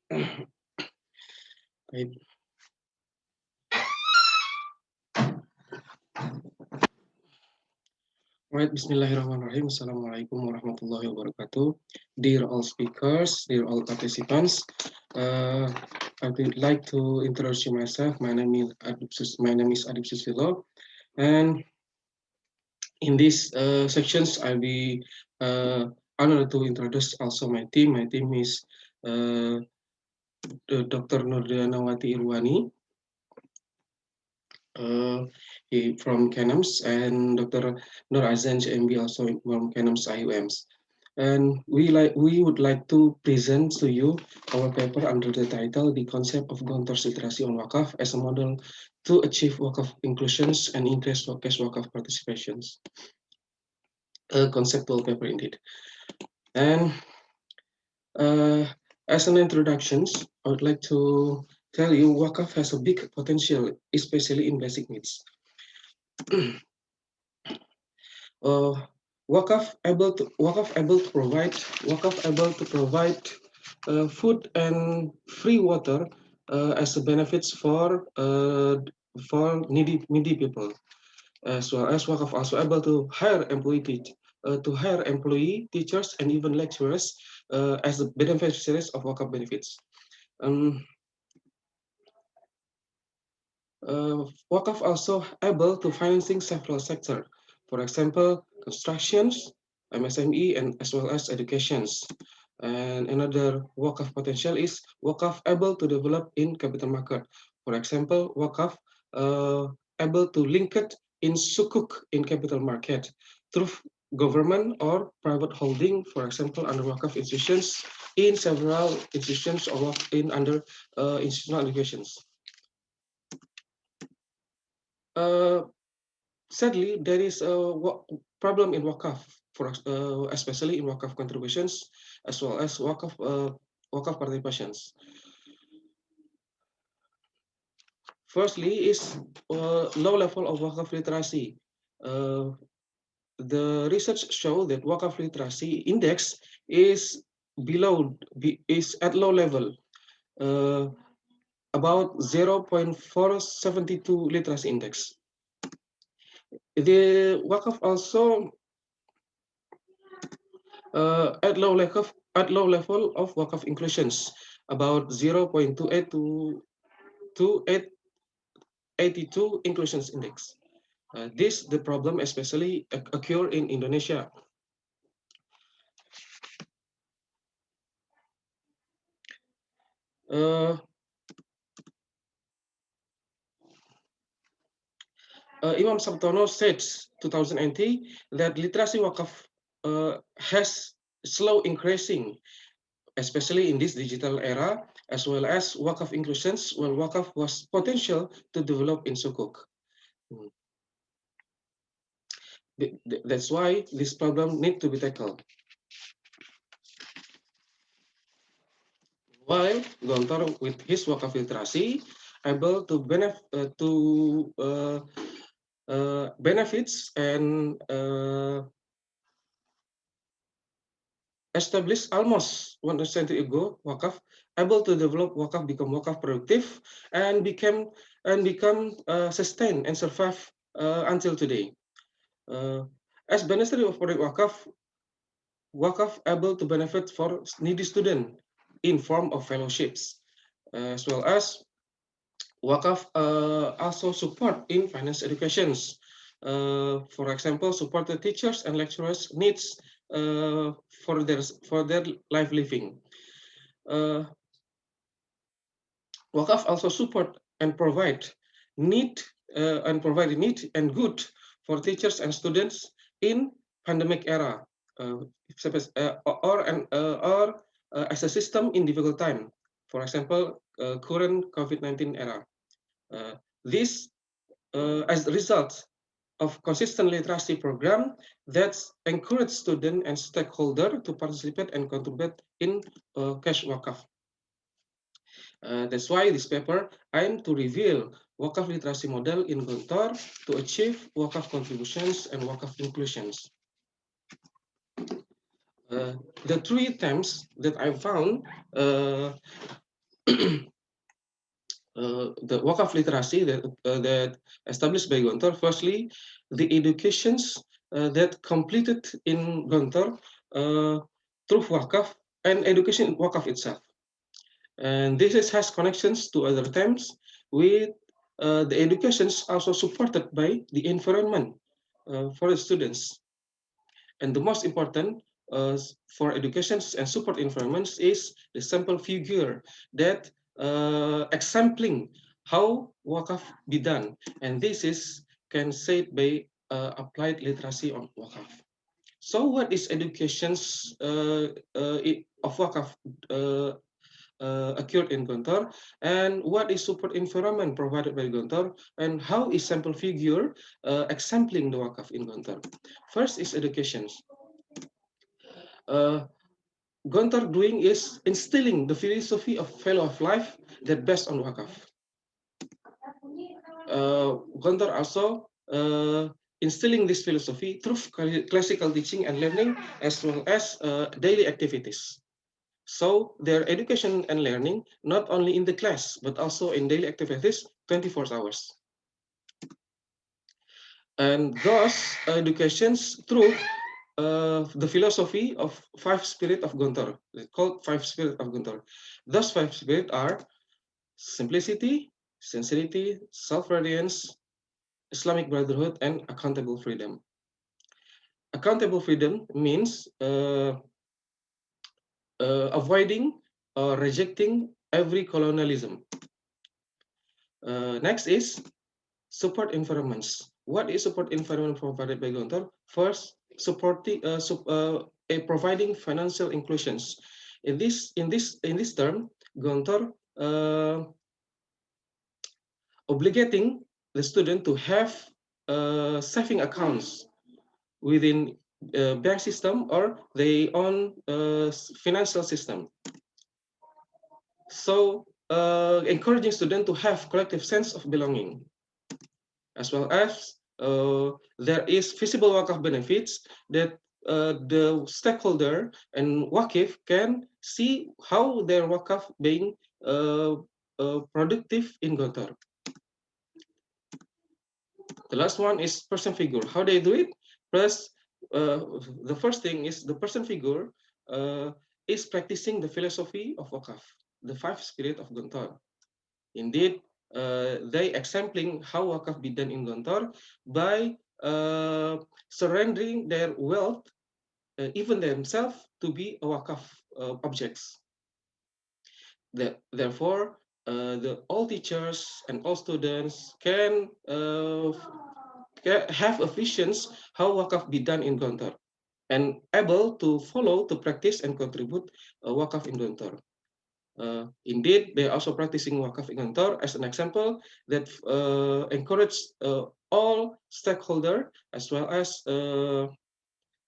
Baik. Right, Bismillahirrahmanirrahim. Assalamualaikum warahmatullahi wabarakatuh. Dear all speakers, dear all participants, I would like to introduce myself. My name is Adib Susilo, and in these sections, I'll be honored to introduce also my team. My team is uh, Dr. Nurdianawati Irwani, uh, from CANEMS, and Dr. Nur Azan MB also from CANEMS IUMs. And we would like to present to you our paper under the title "The Concept of Gontor's Literasi on Wakaf as a Model to Achieve Wakaf Inclusions and Increase Cash Wakaf Participations." A conceptual paper indeed. And as an introduction, I would like to tell you Wakaf has a big potential, especially in basic needs. Wakaf able to provide food and free water as a benefits for needy people, as well as Wakaf also able to hire employee teachers and even lecturers as the beneficiaries of Wakaf benefits. Wakaf also able to financing several sectors, for example, constructions, MSME, and as well as educations. And another Wakaf potential is Wakaf able to develop in capital market. For example, Wakaf able to link it in sukuk in capital market through government or private holding, for example, under Wakaf institutions in several institutions or in under institutional educations. Sadly, there is a problem in Wakaf, especially in Wakaf contributions as well as Wakaf participations. Firstly, is low level of Wakaf literacy. The research show that Wakaf literacy index is at low level, about 0.472 literacy index. The Wakaf also at low level of Wakaf inclusions, about 0.28 to 82 inclusions index. This the problem especially occur in Indonesia. Imam Sabtono said 2019 that literacy Wakaf has slow increasing, especially in this digital era, as well as Wakaf inclusions, while Wakaf was potential to develop in Sukuk. That's why this problem need to be tackled. While Gontor, with his Wakaf literasi, able to benefits and established almost 1 century ago, Wakaf able to develop Wakaf, become Wakaf productive, and become sustained and survive until today. As beneficiary of project Wakaf able to benefit for needy student in form of fellowships, as well as Wakaf also support in finance educations. For example, support the teachers and lecturers needs for their life living. Wakaf also support and provide need and good for teachers and students in pandemic era, or as a system in difficult time. For example, current COVID-19 era. This as a result of consistent literacy program that encourage student and stakeholder to participate and contribute in cash wakaf. That's why this paper aims to reveal wakaf literacy model in Gontor to achieve wakaf contributions and wakaf inclusions. The three themes that I found the Wakaf literacy that established by Gontor. Firstly, the educations that completed in Gontor through Wakaf and education in Wakaf itself. And has connections to other terms with the educations also supported by the environment for the students. And the most important for educations and support environments is the sample figure that exempling how wakaf be done. And this is can say by applied literacy on wakaf. So what is educations of wakaf occurred in Gontor, and what is support environment provided by Gontor, and how is sample figure exempling the wakaf in Gontor. First is educations. Gontor doing is instilling the philosophy of fellow of life that based on wakaf. Gontor also instilling this philosophy through classical teaching and learning as well as daily activities. So their education and learning, not only in the class, but also in daily activities, 24 hours. And those educations through the philosophy of five spirit of Gontor, called five spirit of Gontor. Those five spirit are simplicity, sincerity, self-reliance, Islamic brotherhood, and accountable freedom. Accountable freedom means avoiding or rejecting every colonialism. Next is support environments. What is support environment provided by Gontor? First, supporting providing financial inclusions. In this term, Gontor obligating the student to have saving accounts within bank system or their own financial system. So encouraging students to have collective sense of belonging, as well as there is visible wakaf benefits that the stakeholder and wakif can see how their wakaf being productive in Gontor. The last one is person figure. How they do it? First, the first thing is the person figure is practicing the philosophy of wakaf, the five spirit of Gontor. Indeed, they exempling how wakaf be done in Gontor by surrendering their wealth, even themselves, to be a wakaf objects. Therefore, all teachers and all students can have a vision how wakaf be done in Gontor and able to follow, to practice and contribute wakaf in Gontor. Indeed, they are also practicing wakaf in Gontor as an example that encourage all stakeholder as well as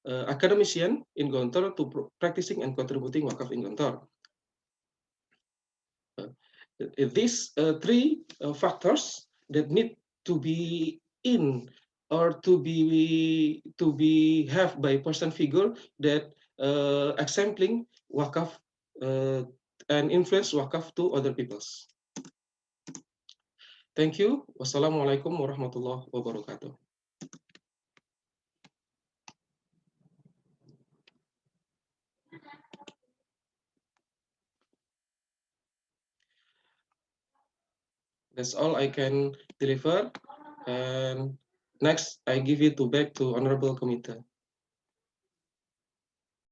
academician in Gontor to practicing and contributing wakaf in Gontor. These three factors that need to be in or to be have by person figure that exempling wakaf and influence wakaf to other peoples. Thank you. Wassalamualaikum warahmatullahi wabarakatuh. That's all I can deliver. And next, I give it back to Honorable Committee.